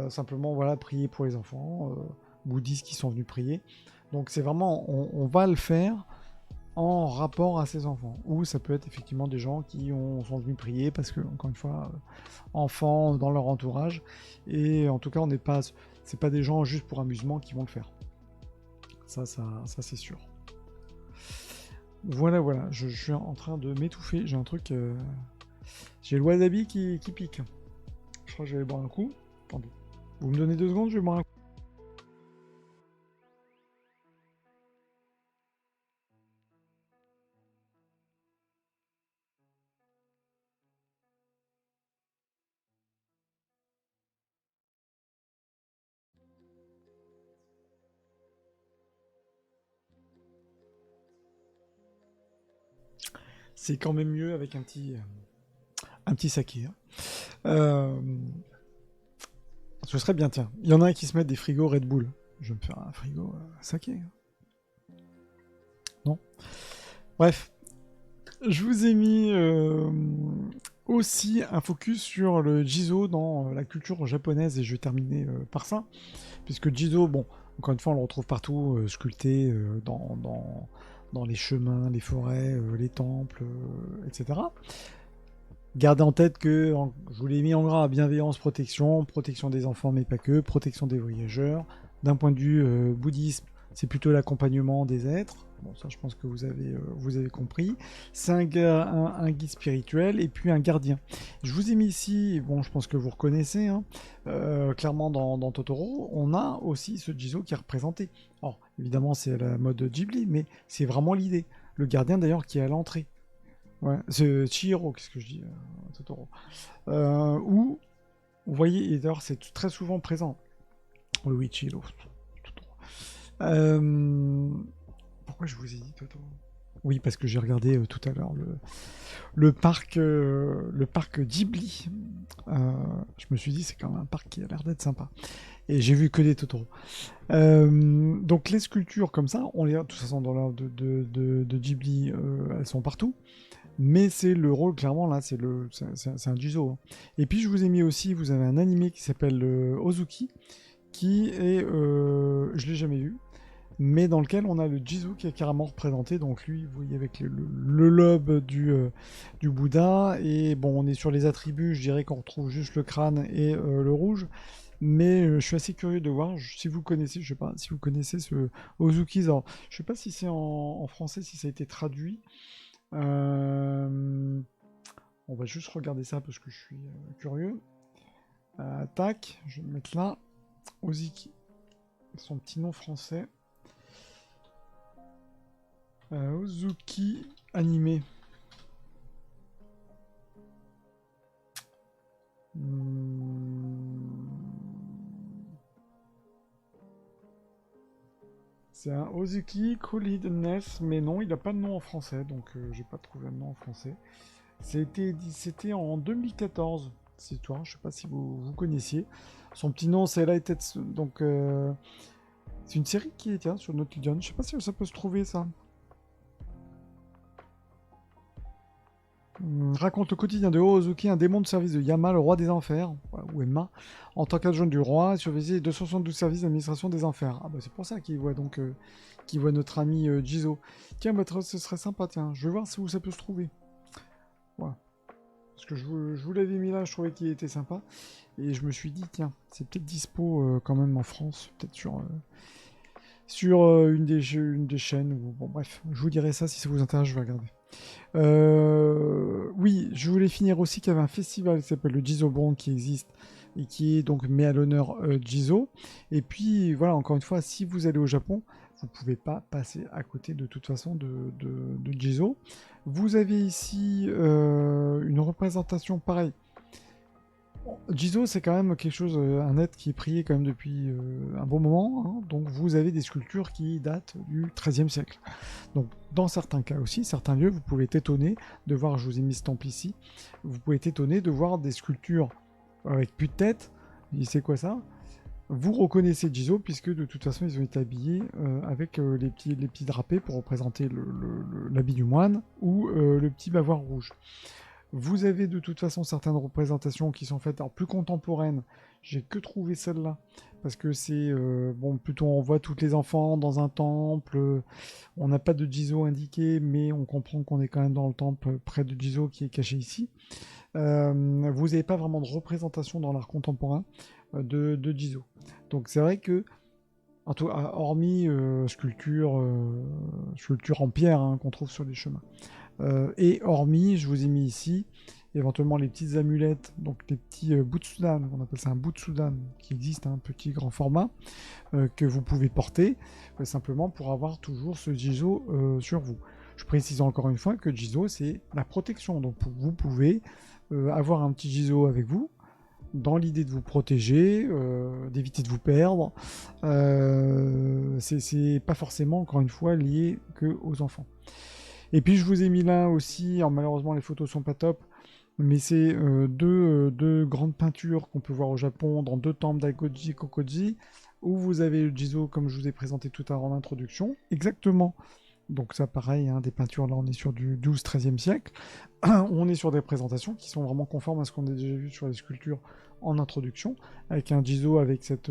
S1: simplement voilà prier pour les enfants, bouddhistes qui sont venus prier. Donc c'est vraiment, on va le faire en rapport à ces enfants. Ou ça peut être effectivement des gens qui sont venus prier parce que, encore une fois, enfants dans leur entourage. Et en tout cas, c'est pas des gens juste pour amusement qui vont le faire. Ça c'est sûr. Voilà, je suis en train de m'étouffer. J'ai un truc... J'ai le wasabi qui pique. Je crois que je vais boire un coup. Attendez. Vous me donnez 2 secondes, je vais boire un coup. C'est quand même mieux avec un petit saké. Hein. Ce serait bien, tiens. Il y en a un qui se met des frigos Red Bull. Je vais me faire un frigo saké. Non. Bref. Je vous ai mis aussi un focus sur le Jizo dans la culture japonaise et je vais terminer par ça. Puisque Jizo, bon, encore une fois, on le retrouve partout, sculpté dans les chemins, les forêts, les temples, etc. Gardez en tête que, je vous l'ai mis en gras, bienveillance, protection des enfants, mais pas que, protection des voyageurs. D'un point de vue bouddhisme, c'est plutôt l'accompagnement des êtres. Bon, ça, je pense que vous avez compris. C'est un guide spirituel et puis un gardien. Je vous ai mis ici, bon, je pense que vous reconnaissez, hein, clairement dans Totoro, on a aussi ce Jizo qui est représenté. Alors, évidemment, c'est à la mode Ghibli, mais c'est vraiment l'idée. Le gardien, d'ailleurs, qui est à l'entrée. Ouais, c'est Chihiro, qu'est-ce que je dis, Totoro. Où, vous voyez, et d'ailleurs, c'est très souvent présent. Oui, Chihiro. Pourquoi je vous ai dit Totoro? Oui, parce que j'ai regardé tout à l'heure le parc Ghibli. Je me suis dit, c'est quand même un parc qui a l'air d'être sympa. Et j'ai vu que des Totoro. Donc les sculptures comme ça, on les a de toute façon dans l'œuvre de Ghibli, elles sont partout. Mais c'est le rôle, clairement, là, c'est un Jizo. Hein. Et puis je vous ai mis aussi, vous avez un animé qui s'appelle Ozuki, qui est, je l'ai jamais vu, mais dans lequel on a le Jizo qui est carrément représenté. Donc lui, vous voyez avec le lobe du Bouddha. Et bon, on est sur les attributs, je dirais qu'on retrouve juste le crâne et le rouge. Mais je suis assez curieux de voir si vous connaissez, je sais pas, si vous connaissez ce Ozuki. Alors, je sais pas si c'est en français, si ça a été traduit. On va juste regarder ça parce que je suis curieux. Tac, je vais me mettre là. Ozuki, son petit nom français. Ozuki animé. C'est un Ozuki Cool Hiddenness, mais non, il n'a pas de nom en français, donc j'ai pas trouvé de nom en français. C'était en 2014, cette histoire, je sais pas si vous connaissiez. Son petit nom, c'est Lighted, donc c'est une série qui est tiens, sur Nickelodeon. Je sais pas si ça peut se trouver ça. Raconte le quotidien de Ozuki, un démon de service de Yama, le roi des enfers, ou Emma, en tant qu'adjoint du roi, surveiller les 272 services d'administration des enfers. Ah bah c'est pour ça qu'il voit donc qu'il voit notre ami Jizo. Tiens, bah, ce serait sympa, tiens. Je vais voir où ça peut se trouver. Voilà. Parce que je vous l'avais mis là, je trouvais qu'il était sympa. Et je me suis dit, tiens, c'est peut-être dispo quand même en France, peut-être sur une des chaînes. Ou, bon, bref, je vous dirai ça si ça vous intéresse, je vais regarder. Oui, je voulais finir aussi qu'il y avait un festival qui s'appelle le Jizobon qui existe et qui est donc met à l'honneur Jizo. Et puis voilà, encore une fois, si vous allez au Japon, vous pouvez pas passer à côté de toute façon de Jizo. Vous avez ici une représentation pareille. Jizo, c'est quand même quelque chose, un être qui est prié quand même depuis un bon moment. Hein. Donc vous avez des sculptures qui datent du XIIIe siècle. Donc dans certains cas aussi, certains lieux, vous pouvez être étonné de voir, je vous ai mis ce temple ici, vous pouvez être étonné de voir des sculptures avec plus de tête. C'est quoi ça? Vous reconnaissez Jizo puisque de toute façon ils ont été habillés avec les petits drapés pour représenter l'habit du moine ou le petit bavoir rouge. Vous avez de toute façon certaines représentations qui sont faites, alors plus contemporaines. J'ai que trouvé celle-là parce que c'est bon, plutôt on voit tous les enfants dans un temple. On n'a pas de Jizo indiqué, mais on comprend qu'on est quand même dans le temple près de Jizo qui est caché ici. Vous n'avez pas vraiment de représentation dans l'art contemporain de Jizo. Donc c'est vrai que hormis sculpture en pierre hein, qu'on trouve sur les chemins. Et hormis, je vous ai mis ici, éventuellement les petites amulettes, donc les petits butsudan, on appelle ça un butsudan, qui existe, un petit grand format, que vous pouvez porter, simplement pour avoir toujours ce Jizo sur vous. Je précise encore une fois que Jizo, c'est la protection, donc vous pouvez avoir un petit Jizo avec vous, dans l'idée de vous protéger, d'éviter de vous perdre. C'est pas forcément, encore une fois, lié que aux enfants. Et puis je vous ai mis là aussi, alors malheureusement les photos sont pas top, mais c'est deux grandes peintures qu'on peut voir au Japon dans deux temples d'Agoji et Kokoji, où vous avez le Jizo comme je vous ai présenté tout à l'heure en introduction, exactement. Donc ça pareil, hein, des peintures là on est sur du 12-13e siècle, on est sur des présentations qui sont vraiment conformes à ce qu'on a déjà vu sur les sculptures en introduction, avec un Jizo avec cette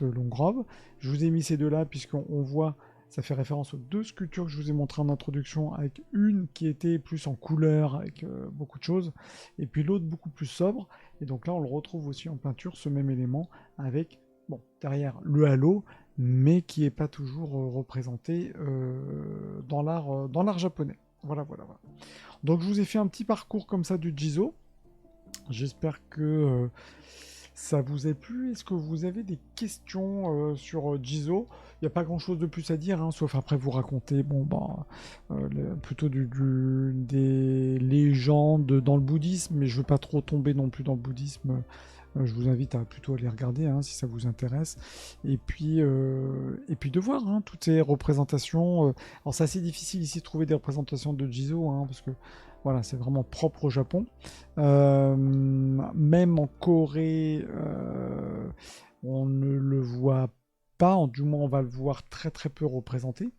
S1: longue robe. Je vous ai mis ces deux là puisqu'on voit. Ça fait référence aux deux sculptures que je vous ai montrées en introduction, avec une qui était plus en couleur, avec beaucoup de choses, et puis l'autre beaucoup plus sobre. Et donc là, on le retrouve aussi en peinture, ce même élément, avec, bon, derrière le halo, mais qui n'est pas toujours représenté dans l'art japonais. Voilà, voilà, voilà. Donc je vous ai fait un petit parcours comme ça du Jizo. J'espère que ça vous a plu. Est-ce que vous avez des questions sur Jizo? Il n'y a pas grand-chose de plus à dire, hein, sauf après vous raconter bon, plutôt des légendes dans le bouddhisme, mais je ne veux pas trop tomber non plus dans le bouddhisme. Je vous invite à plutôt aller regarder hein, si ça vous intéresse. Et puis de voir hein, toutes ces représentations. Alors c'est assez difficile ici de trouver des représentations de Jizo, hein, parce que voilà, c'est vraiment propre au Japon. Même en Corée, on ne le voit pas, du moins on va le voir très très peu représenté.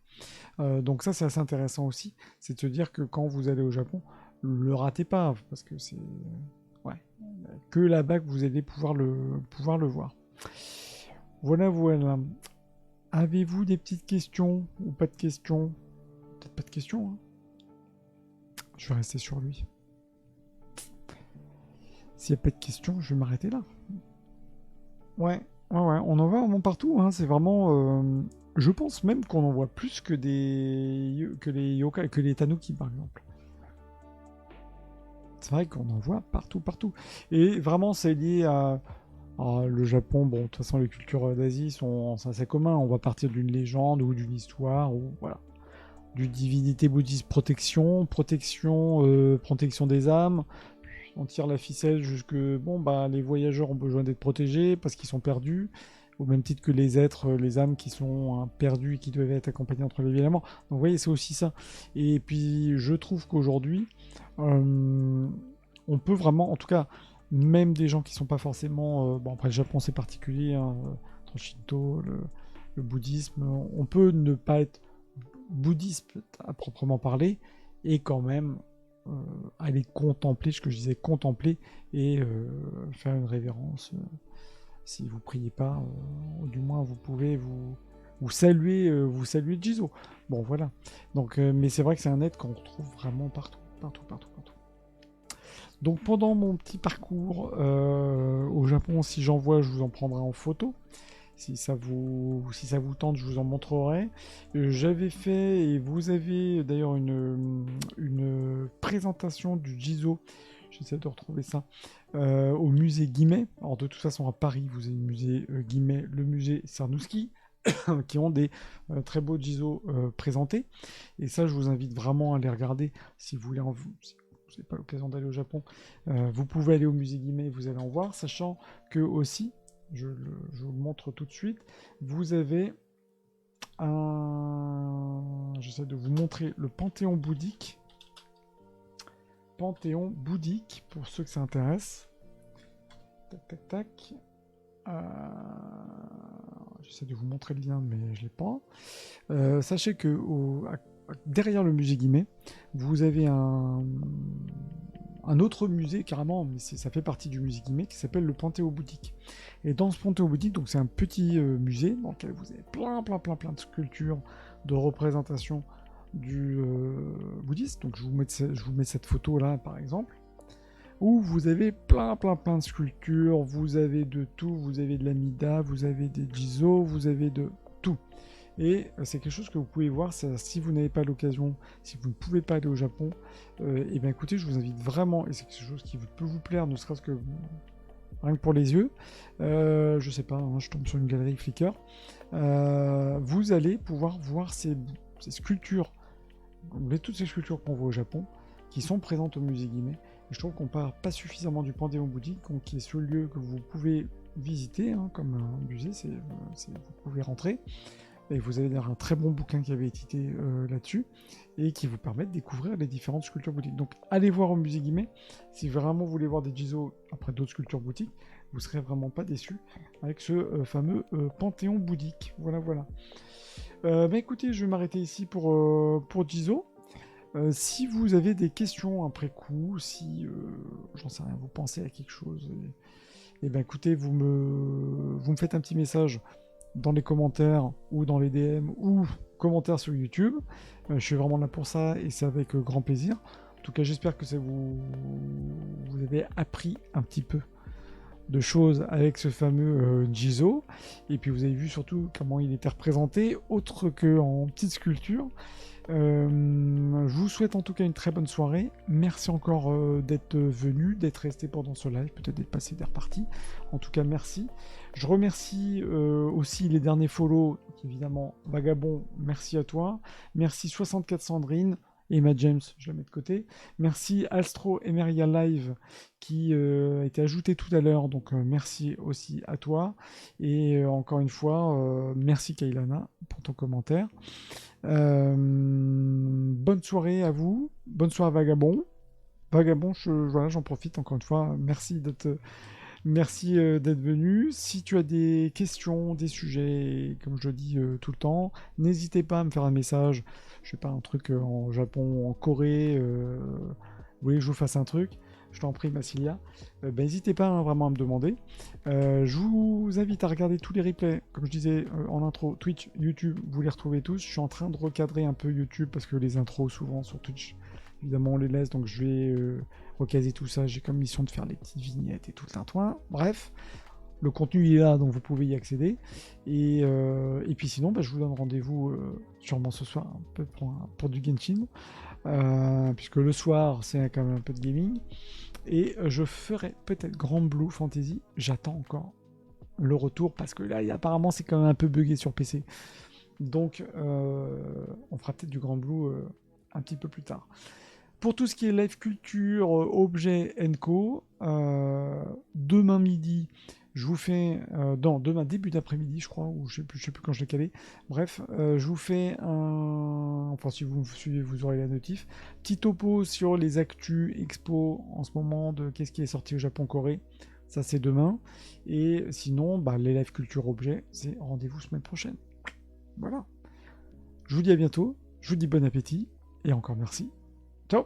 S1: Donc ça c'est assez intéressant aussi, c'est de se dire que quand vous allez au Japon, le ratez pas, parce que c'est ouais, que là-bas que vous allez pouvoir le voir. Voilà, voilà. Avez-vous des petites questions ou pas de questions? Peut-être pas de questions, hein. Je vais rester sur lui. S'il n'y a pas de questions, je vais m'arrêter là. Ouais, on en voit vraiment partout. Hein. C'est vraiment. Je pense même qu'on en voit plus que les yokai, que les tanuki par exemple. C'est vrai qu'on en voit partout, partout. Et vraiment, c'est lié à le Japon. Bon, de toute façon, les cultures d'Asie sont assez communs. On va partir d'une légende ou d'une histoire ou voilà, du divinité bouddhiste protection des âmes. On tire la ficelle jusque bon les voyageurs ont besoin d'être protégés parce qu'ils sont perdus, au même titre que les êtres, les âmes qui sont perdus et qui doivent être accompagnés entre les vies et la mort. Donc vous voyez, c'est aussi ça. Et puis je trouve qu'aujourd'hui, on peut vraiment, en tout cas, même des gens qui sont pas forcément, bon après le Japon c'est particulier, hein, le Shinto, le bouddhisme, on peut ne pas être bouddhiste à proprement parler et quand même aller contempler, ce que je disais, contempler et faire une révérence. Si vous priez pas, du moins vous pouvez vous saluer Jizo. Bon voilà. Donc, mais c'est vrai que c'est un être qu'on retrouve vraiment partout, partout, partout, partout. Donc pendant mon petit parcours au Japon, si j'en vois, je vous en prendrai en photo. Si ça vous tente, je vous en montrerai. J'avais fait, et vous avez d'ailleurs une présentation du Jizo, j'essaie de retrouver ça, au musée Guimet. Alors de toute façon, à Paris, vous avez le musée Guimet, le musée Cernuschi, qui ont des très beaux Jizo présentés. Et ça, je vous invite vraiment à les regarder si vous voulez si vous n'avez pas l'occasion d'aller au Japon. Vous pouvez aller au musée Guimet, vous allez en voir, sachant que aussi, je vous le montre tout de suite, vous avez un... J'essaie de vous montrer le Panthéon bouddhique. Panthéon bouddhique, pour ceux que ça intéresse. Tac, tac, tac. J'essaie de vous montrer le lien, mais je ne l'ai pas. Sachez que derrière le musée Guimet, vous avez un autre musée carrément, mais ça fait partie du musée Guimet, qui s'appelle le Panthéon bouddhique. Et dans ce Panthéon bouddhique, donc c'est un petit musée dans lequel vous avez plein de sculptures, de représentations du bouddhiste. Donc je vous mets cette photo là par exemple, où vous avez plein de sculptures, vous avez de tout, vous avez de l'amida, vous avez des jizo, vous avez de tout. Et c'est quelque chose que vous pouvez voir si vous n'avez pas l'occasion, si vous ne pouvez pas aller au Japon, et bien écoutez, je vous invite vraiment, et c'est quelque chose qui peut vous plaire, ne serait-ce que rien que pour les yeux, je sais pas, hein, je tombe sur une galerie Flickr, vous allez pouvoir voir ces sculptures, toutes ces sculptures qu'on voit au Japon, qui sont présentes au musée Guimet. Et je trouve qu'on parle pas suffisamment du Panthéon bouddhique, qui est ce lieu que vous pouvez visiter, hein, comme un musée, vous pouvez rentrer. Et vous avez un très bon bouquin qui avait été édité là-dessus, et qui vous permet de découvrir les différentes sculptures boutiques. Donc allez voir au musée Guimet, si vraiment vous voulez voir des Jizo après d'autres sculptures boutiques, vous serez vraiment pas déçus avec ce fameux Panthéon bouddhique. Voilà. Bah écoutez, je vais m'arrêter ici pour Jizo. Si vous avez des questions après coup, si j'en sais rien, vous pensez à quelque chose, et ben écoutez, vous me faites un petit message dans les commentaires ou dans les DM ou commentaires sur YouTube. Je suis vraiment là pour ça et c'est avec grand plaisir. En tout cas, j'espère que vous avez appris un petit peu de choses avec ce fameux Jizo. Et puis vous avez vu surtout comment il était représenté, autre qu'en petite sculpture. Je vous souhaite en tout cas une très bonne soirée. Merci encore d'être venu, d'être resté pendant ce live, peut-être d'être passé, d'être reparti. En tout cas, merci. Je remercie aussi les derniers follow, évidemment, Vagabond, merci à toi. Merci 64 Sandrine. Emma James, je la mets de côté. Merci Alstro Emeria Live qui a été ajouté tout à l'heure, donc merci aussi à toi. Et encore une fois, merci Kailana pour ton commentaire. Bonne soirée à vous, bonne soirée Vagabond. Vagabond, voilà, j'en profite encore une fois. Merci d'être venu. Si tu as des questions, des sujets, comme je le dis tout le temps, n'hésitez pas à me faire un message. Je sais pas, un truc en Japon, en Corée. Vous voulez que je vous fasse un truc? Je t'en prie, Massilia. N'hésitez pas vraiment à me demander. Je vous invite à regarder tous les replays, comme je disais en intro, Twitch, YouTube, vous les retrouvez tous. Je suis en train de recadrer un peu YouTube parce que les intros, souvent sur Twitch, évidemment, on les laisse. Donc je vais recaser tout ça. J'ai comme mission de faire les petites vignettes et tout le tintouin. Bref, le contenu il est là, donc vous pouvez y accéder. Et puis sinon, je vous donne rendez-vous sûrement ce soir un peu pour du Genshin. Puisque le soir, c'est quand même un peu de gaming. Et je ferai peut-être Grand Blue Fantasy. J'attends encore le retour parce que là, apparemment, c'est quand même un peu buggé sur PC. Donc, on fera peut-être du Grand Blue un petit peu plus tard. Pour tout ce qui est live culture, objet co, demain midi, je vous fais, demain début d'après-midi, je crois, ou je sais plus quand je l'ai calé. Bref, je vous fais enfin si vous me suivez, vous aurez la notif. Petit topo sur les actus expo en ce moment de qu'est-ce qui est sorti au Japon-Corée. Ça c'est demain. Et sinon, les live culture objet, c'est rendez-vous semaine prochaine. Voilà. Je vous dis à bientôt. Je vous dis bon appétit et encore merci. Ciao.